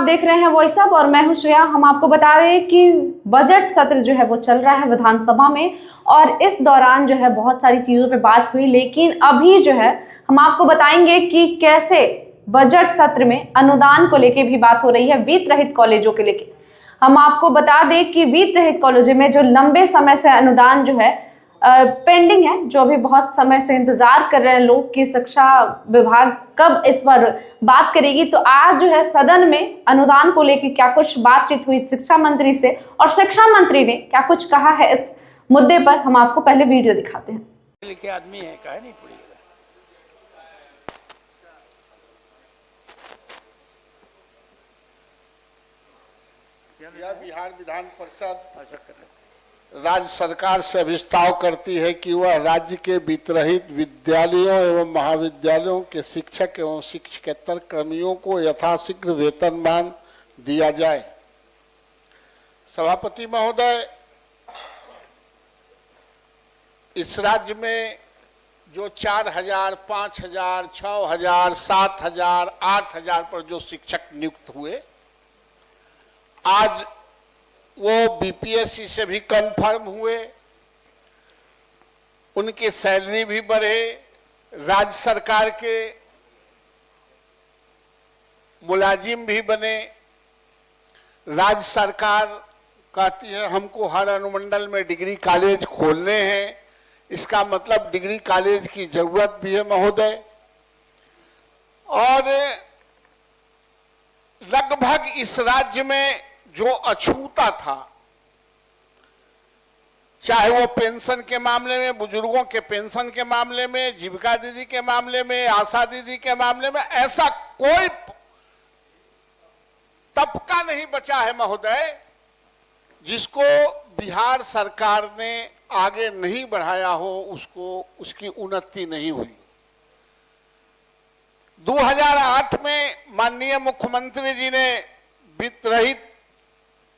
देख रहे हैं वॉइस अप और मैं हूं श्रेया। हम आपको बता रहे हैं कि बजट सत्र जो है वो चल रहा है विधानसभा में और इस दौरान जो है बहुत सारी चीज़ों पे बात हुई, लेकिन अभी जो है हम आपको बताएंगे कि कैसे बजट सत्र में अनुदान को लेके भी बात हो रही है, वित्त रहित कॉलेजों के लेके। हम आपको बता दें कि वित्त रहित कॉलेजों में जो लंबे समय से अनुदान जो है पेंडिंग है, जो अभी बहुत समय से इंतजार कर रहे हैं लोग कि शिक्षा विभाग कब इस पर बात करेगी। तो आज जो है सदन में अनुदान को लेकर क्या कुछ बातचीत हुई शिक्षा मंत्री से और शिक्षा मंत्री ने क्या कुछ कहा है इस मुद्दे पर, हम आपको पहले वीडियो दिखाते हैं। लिखे आदमी है, काहे नहीं पड़ी यह बिहार विधान परिषद राज्य सरकार से अभिस्ताव करती है कि वह राज्य के वित्तरहित विद्यालयों एवं महाविद्यालयों के शिक्षक एवं शिक्षकेतर कर्मियों को यथाशीघ्र वेतनमान दिया जाए। सभापति महोदय, इस राज्य में जो 4,000, 5,000, 6,000, 7,000, 8,000 पर जो शिक्षक नियुक्त हुए, आज वो बीपीएससी से भी कंफर्म हुए, उनकी सैलरी भी बढ़े, राज्य सरकार के मुलाजिम भी बने। राज्य सरकार कहती है हमको हर अनुमंडल में डिग्री कॉलेज खोलने हैं, इसका मतलब डिग्री कॉलेज की जरूरत भी है महोदय। और लगभग इस राज्य में जो अछूता था, चाहे वो पेंशन के मामले में, बुजुर्गों के पेंशन के मामले में, जीविका दीदी के मामले में, आशा दीदी के मामले में, ऐसा कोई तबका नहीं बचा है महोदय जिसको बिहार सरकार ने आगे नहीं बढ़ाया हो, उसकी उन्नति नहीं हुई। 2008 में माननीय मुख्यमंत्री जी ने वित्त रहित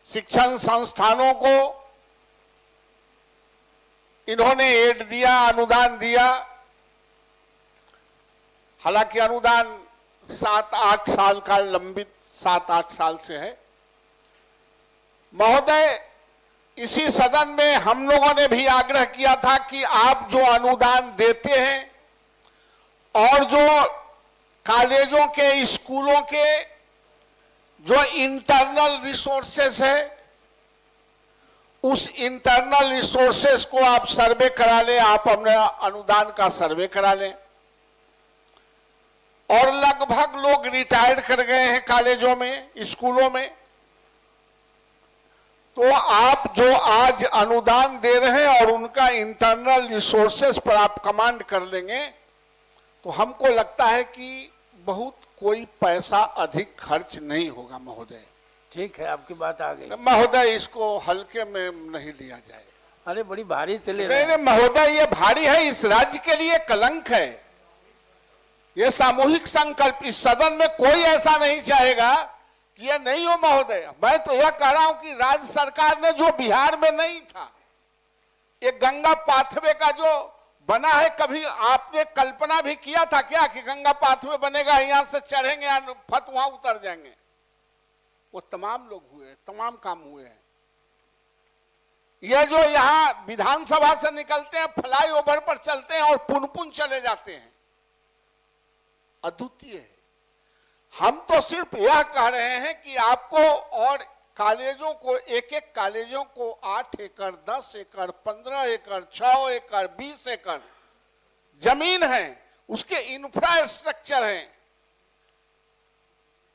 शिक्षण संस्थानों को इन्होंने एड दिया, अनुदान दिया। हालांकि अनुदान 7-8 साल का लंबित 7-8 साल से है महोदय। इसी सदन में हम लोगों ने भी आग्रह किया था कि आप जो अनुदान देते हैं और जो कॉलेजों के, स्कूलों के जो इंटरनल रिसोर्सेस है, उस इंटरनल रिसोर्सेस को आप सर्वे करा लें, आप अपने अनुदान का सर्वे करा लें। और लगभग लोग रिटायर कर गए हैं कॉलेजों में, स्कूलों में। तो आप जो आज अनुदान दे रहे हैं और उनका इंटरनल रिसोर्सेस पर आप कमांड कर लेंगे तो हमको लगता है कि बहुत कोई पैसा अधिक खर्च नहीं होगा महोदय। ठीक है, आपकी बात आ गई महोदय, इसको हल्के में नहीं लिया जाए। अरे बड़ी भारी से ले रहे हैं। नहीं महोदय, ये भारी है, इस राज्य के लिए कलंक है। ये सामूहिक संकल्प, इस सदन में कोई ऐसा नहीं चाहेगा कि ये नहीं हो महोदय। मैं तो यह कह रहा हूं कि राज्य सरकार ने जो बिहार में नहीं था, ये गंगा पाथवे का जो बना है, कभी आपने कल्पना भी किया था क्या कि गंगा पाथवे बनेगा, यहां से चढ़ेंगे फत वहां उतर जाएंगे? वो तमाम लोग हुए, तमाम काम हुए हैं। ये जो यहां विधानसभा से निकलते हैं, फ्लाईओवर पर चलते हैं और पुन चले जाते हैं, अद्वितीय है। हम तो सिर्फ यह कह रहे हैं कि आपको और कॉलेजों को, एक कॉलेजों को 8 एकड़, 10 एकड़, 15 एकड़, 6 एकड़, 20 एकड़ जमीन है, उसके इंफ्रास्ट्रक्चर हैं।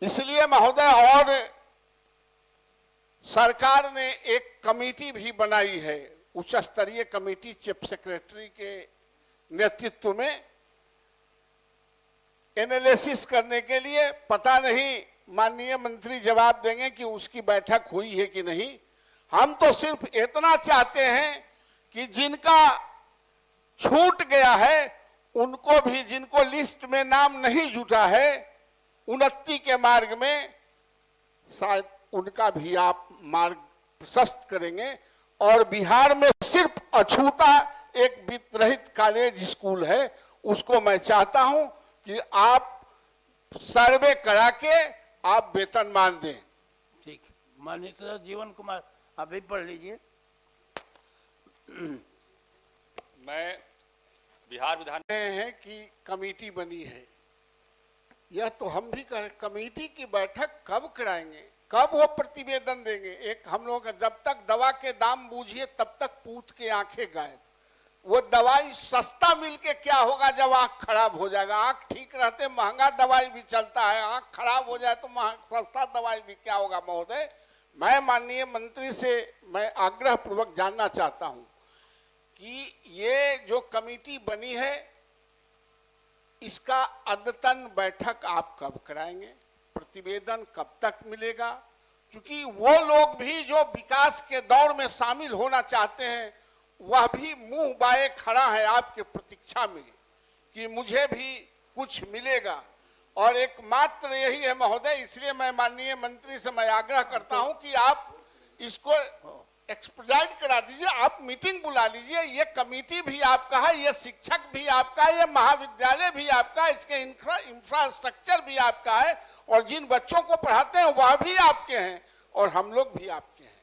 इसलिए महोदय, और सरकार ने एक कमेटी भी बनाई है, उच्च स्तरीय कमेटी, चीफ सेक्रेटरी के नेतृत्व में, एनालिसिस करने के लिए। पता नहीं माननीय मंत्री जवाब देंगे कि उसकी बैठक हुई है कि नहीं। हम तो सिर्फ इतना चाहते हैं कि जिनका छूट गया है उनको भी, जिनको लिस्ट में नाम नहीं जुटा है उन्नति के मार्ग में, शायद उनका भी आप मार्ग प्रशस्त करेंगे। और बिहार में सिर्फ अछूता एक वित्त रहित कॉलेज स्कूल है, उसको मैं चाहता हूं कि आप सर्वे करा के आप वेतनमान दें। ठीक है। माननीय सदस्य जीवन कुमार, आप भी पढ़ लीजिए। मैं बिहार विधान हैं कि कमेटी बनी है, यह तो हम भी करें, कमेटी की बैठक कब कराएंगे, कब वो प्रतिवेदन देंगे? एक हम लोग जब तक दवा के दाम बूझिए तब तक पूत के आंखें गायब। वो दवाई सस्ता मिलके क्या होगा जब आंख खराब हो जाएगा? आंख ठीक रहते महंगा दवाई भी चलता है, आंख खराब हो जाए तो सस्ता दवाई भी क्या होगा? महोदय, मैं माननीय मंत्री से मैं आग्रह पूर्वक जानना चाहता हूं कि ये जो कमेटी बनी है इसका अद्यतन बैठक आप कब कराएंगे, प्रतिवेदन कब तक मिलेगा? क्योंकि वो लोग भी जो विकास के दौर में शामिल होना चाहते हैं वह भी मुंह बाए खड़ा है आपके प्रतीक्षा में कि मुझे भी कुछ मिलेगा। और एकमात्र यही है महोदय, इसलिए मैं माननीय मंत्री से मैं आग्रह करता हूं कि आप इसको एक्सपेडाइट करा दीजिए, आप मीटिंग बुला लीजिए। ये कमेटी भी आपका है, ये शिक्षक भी आपका है, ये महाविद्यालय भी आपका है, इसके इंफ्रास्ट्रक्चर भी आपका है और जिन बच्चों को पढ़ाते हैं वह भी आपके हैं और हम लोग भी आपके हैं।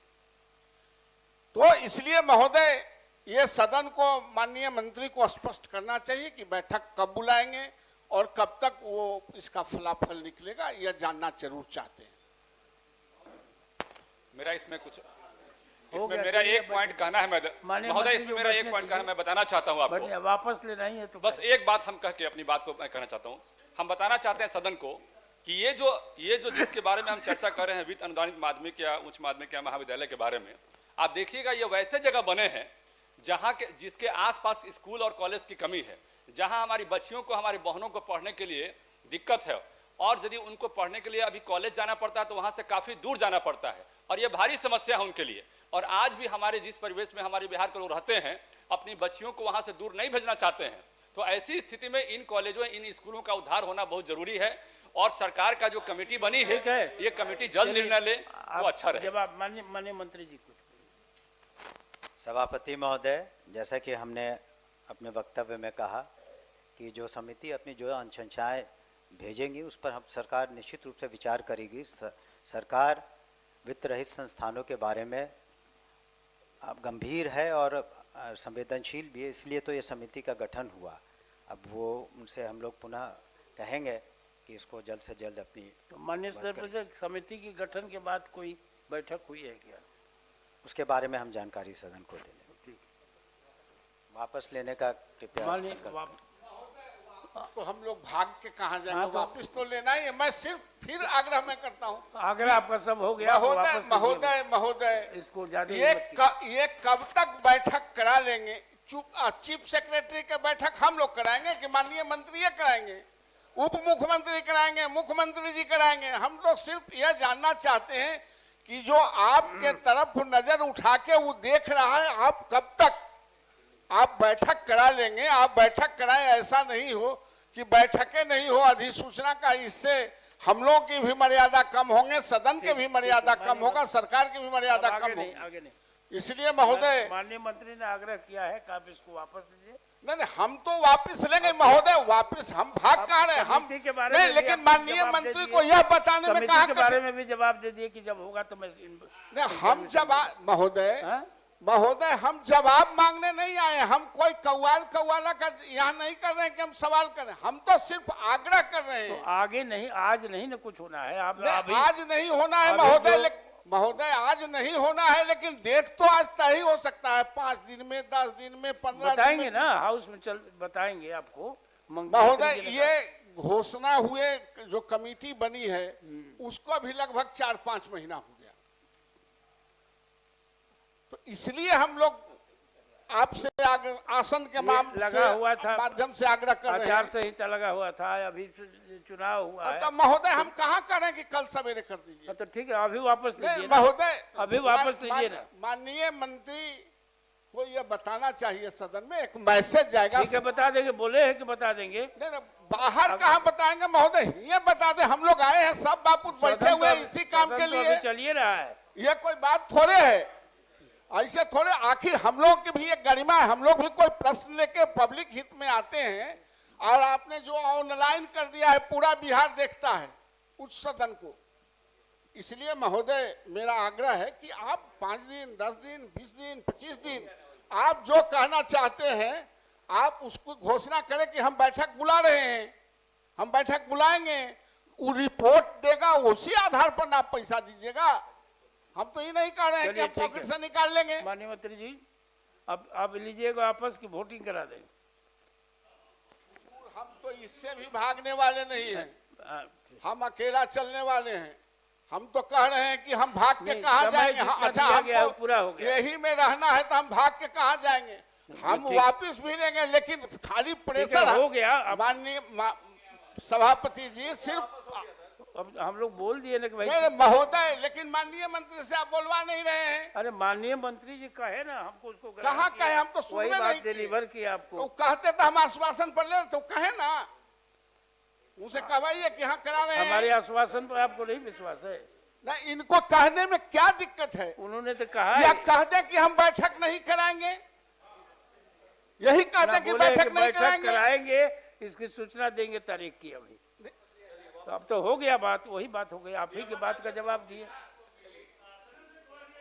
तो इसलिए महोदय ये सदन को माननीय मंत्री को स्पष्ट करना चाहिए कि बैठक कब बुलाएंगे और कब तक वो इसका फलाफल निकलेगा, यह जानना जरूर चाहते हैं। मेरा इसमें मेरा एक पॉइंट कहना है महोदय, इसमें मेरा एक पॉइंट कहना मैं बताना चाहता हूँ आपको। वापस लेना ही है तो बस एक बात हम कह के अपनी बात को मैं कहना चाहता हूँ। हम बताना चाहते हैं सदन को कि ये जो जिसके बारे में हम चर्चा कर रहे हैं, वित्त अनुदानित माध्यमिक या उच्च माध्यमिक या महाविद्यालय के बारे में, आप देखिएगा ये वैसे जगह बने हैं जहाँ के जिसके आसपास स्कूल और कॉलेज की कमी है, जहाँ हमारी बच्चियों को, हमारी बहनों को पढ़ने के लिए दिक्कत है और यदि उनको पढ़ने के लिए अभी कॉलेज जाना पड़ता है तो वहाँ से काफ़ी दूर जाना पड़ता है और ये भारी समस्या है उनके लिए। और आज भी हमारे जिस परिवेश में हमारे बिहार के लोग रहते हैं, अपनी बच्चियों को वहाँ से दूर नहीं भेजना चाहते हैं। तो ऐसी स्थिति में इन कॉलेजों, इन स्कूलों का उद्धार होना बहुत जरूरी है और सरकार का जो कमेटी बनी है ये कमेटी जल्द निर्णय ले तो अच्छा रहे। जवाब माननीय मंत्री जी को। सभापति महोदय, जैसा कि हमने अपने वक्तव्य में कहा कि जो समिति अपनी जो अनुशंसाएं भेजेंगी उस पर हम सरकार निश्चित रूप से विचार करेगी। सरकार वित्त रहित संस्थानों के बारे में अब गंभीर है और संवेदनशील भी है, इसलिए तो ये समिति का गठन हुआ। अब वो उनसे हम लोग पुनः कहेंगे कि इसको जल्द से जल्द अपनी तो माननीय सदस्य, समिति के गठन के बाद कोई बैठक हुई है क्या? उसके बारे में हम जानकारी सदन को दे दें। वापस लेने का कृपया संकल्प। तो हम लोग भाग के कहाँ जाएंगे? वापस तो लेना ही है। मैं सिर्फ फिर आग्रह में करता हूँ, आग्रह आपका सब हो गया। महोदय इसको ज्यादा ये कब तक बैठक करा लेंगे? चीफ सेक्रेटरी के बैठक हम लोग कराएंगे कि माननीय मंत्री कराएंगे, उप मुख्यमंत्री कराएंगे, मुख्यमंत्री जी कराएंगे? हम लोग सिर्फ यह जानना चाहते हैं कि जो आपके तरफ नजर उठा के वो देख रहा है, आप कब तक आप बैठक करा लेंगे? आप बैठक कराएं, ऐसा नहीं हो कि बैठकें नहीं हो अधिसूचना का। इससे हम लोग की भी मर्यादा कम होंगे, सदन के भी मर्यादा कम होगा, सरकार की भी मर्यादा कम होगी। आगे नहीं। इसलिए महोदय, माननीय मंत्री ने आग्रह किया है कि आप इसको वापस लीजिए। नहीं, हम तो वापस लेंगे महोदय। वापस हम भाग कहाँ रहे? हम नहीं, लेकिन माननीय मंत्री को यह बताने में कहा के बारे में भी जवाब दे दिए कि जब होगा तो मैं हम जवाब महोदय हम जवाब मांगने नहीं आए, हम कोई कौवाला का यहाँ नहीं कर रहे हैं कि हम सवाल करें, हम तो सिर्फ आग्रह कर रहे हैं। तो आगे नहीं, आज नहीं ना कुछ होना है। आप आज नहीं होना है महोदय, आज नहीं होना है, लेकिन डेट तो आज तय हो सकता है। 5 दिन में, 10 दिन में, 15 बताएंगे दिन में ना, हाउस में बताएंगे आपको महोदय। ये घोषणा हुए जो कमेटी बनी है उसको भी लगभग 4-5 महीना हो गया। तो इसलिए हम लोग आपसे आसन के माध्यम से आग्रह कर रहे हैं। आचार संहिता लगा हुआ था, अभी चुनाव हुआ है। तो महोदय हम कहाँ करें कि कल सवेरे कर दीजिए? तो ठीक है, अभी वापस लीजिए महोदय, अभी वापस लीजिए ना। माननीय मंत्री को यह बताना चाहिए सदन में, एक मैसेज जाएगा। ठीक है, बता देंगे, बोले हैं कि बता देंगे। नहीं, बाहर कहाँ बताएंगे महोदय? ये बता दे, हम लोग आए हैं, सब बापू बैठे हुए इसी काम के लिए। चलिए रहा है, ये कोई बात थोड़े है, ऐसे थोड़े। आखिर हम लोग की भी एक गरिमा है, हम लोग भी कोई प्रश्न लेके पब्लिक हित में आते हैं। और आपने जो ऑनलाइन कर दिया है, पूरा बिहार देखता है उच्च सदन को, इसलिए महोदय मेरा आग्रह है कि आप 5 दिन, 10 दिन, 20 दिन, 25 दिन आप जो कहना चाहते हैं आप उसको घोषणा करें कि हम बैठक बुला रहे हैं, हम बैठक बुलाएंगे, वो रिपोर्ट देगा, उसी आधार पर आप पैसा दीजिएगा। हम तो ये नहीं कह रहे हैं कि हम पॉकेट से निकाल लेंगे। माननीय मंत्री जी, अब आप लीजिएगा आपस की वोटिंग करा दें। हम तो इससे भी भागने वाले नहीं हैं, हम अकेला चलने वाले हैं। हम तो कह रहे हैं कि हम भाग के कहाँ जाएंगे। अच्छा, हमको पूरा हो गया, यही में रहना है तो हम भाग के कहाँ जाएंगे? हम वापस भी लेंगे, लेकिन खाली प्रेशर हो गया। माननीय सभापति जी, सिर्फ अब हम लोग बोल दिए ना कि भाई महोदय, लेकिन माननीय मंत्री से आप बोलवा नहीं रहे हैं। अरे माननीय मंत्री जी कहे ना, हमको उसको कहाँ कहे? हम तो सुनने नहीं किए। डिलीवर किया आपको। तो कहते तो हम आश्वासन पर ले, तो कहे ना, उनसे कहवाइए कि हाँ करा रहे हैं। हमारे आश्वासन पर आपको नहीं विश्वास है? नहीं, इनको कहने में क्या दिक्कत है? उन्होंने तो कहा या कह दें कि हम बैठक नहीं कराएंगे, यही कह दें कि बैठक नहीं कराएंगे, इसकी सूचना देंगे तारीख की। अभी तो अब तो हो गया बात, वही बात हो गई, आप ही की बात का जवाब दिए।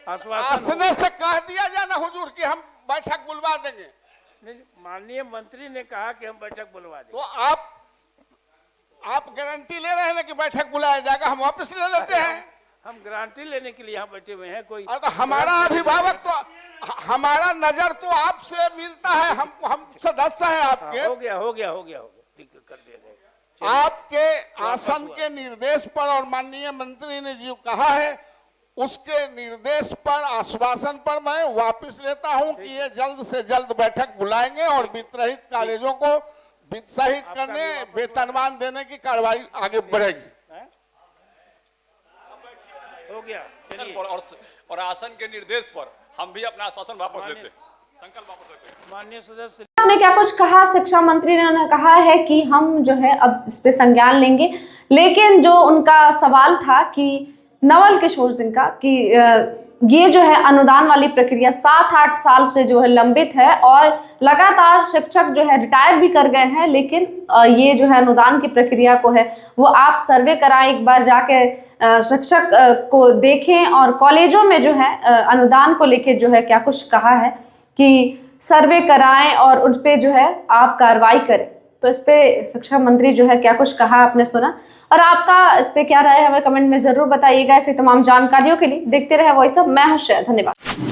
आसने से कह दिया जाना हुजूर कि हम बैठक बुलवा देंगे। नहीं, माननीय मंत्री ने कहा कि हम बैठक बुलवा देंगे। तो आप गारंटी ले रहे हैं ना कि बैठक बुलाया जाएगा? हम वापस ले लेते हैं। हम गारंटी लेने के लिए यहाँ बैठे हुए हैं। कोई तो हमारा अभिभावक तो हमारा नजर तो आपसे मिलता है, हम सदस्य हैं आपके। हो गया, ठीक कर दिया जाएगा। आपके आसन के निर्देश पर और माननीय मंत्री ने जो कहा है उसके निर्देश पर, आश्वासन पर मैं वापस लेता हूं कि ये जल्द से जल्द बैठक बुलाएंगे और वित्तरहित कॉलेजों को वित्तसहित करने, वेतनमान देने की कार्रवाई आगे बढ़ेगी। हो गया, और आसन के निर्देश पर हम भी अपना आश्वासन वापस लेते हैं, संकल्प वापस लेते हैं। माननीय सदस्य आपने क्या कुछ कहा? शिक्षा मंत्री ने उन्हें कहा है कि हम जो है अब इस पे संज्ञान लेंगे, लेकिन जो उनका सवाल था कि नवल किशोर सिंह का कि ये जो है अनुदान वाली प्रक्रिया 7-8 साल से जो है लंबित है और लगातार शिक्षक जो है रिटायर भी कर गए हैं, लेकिन ये जो है अनुदान की प्रक्रिया को है वो आप सर्वे कराएं, एक बार जाके शिक्षक को देखें और कॉलेजों में जो है अनुदान को लेके जो है क्या कुछ कहा है कि सर्वे कराएं और उन पे जो है आप कार्रवाई करें। तो इस पे शिक्षा मंत्री जो है क्या कुछ कहा आपने सुना, और आपका इस पे क्या राय है हमें कमेंट में जरूर बताइएगा। ऐसी तमाम जानकारियों के लिए देखते रहे वॉइस ऑफ, मैं हूं श्रेया। धन्यवाद।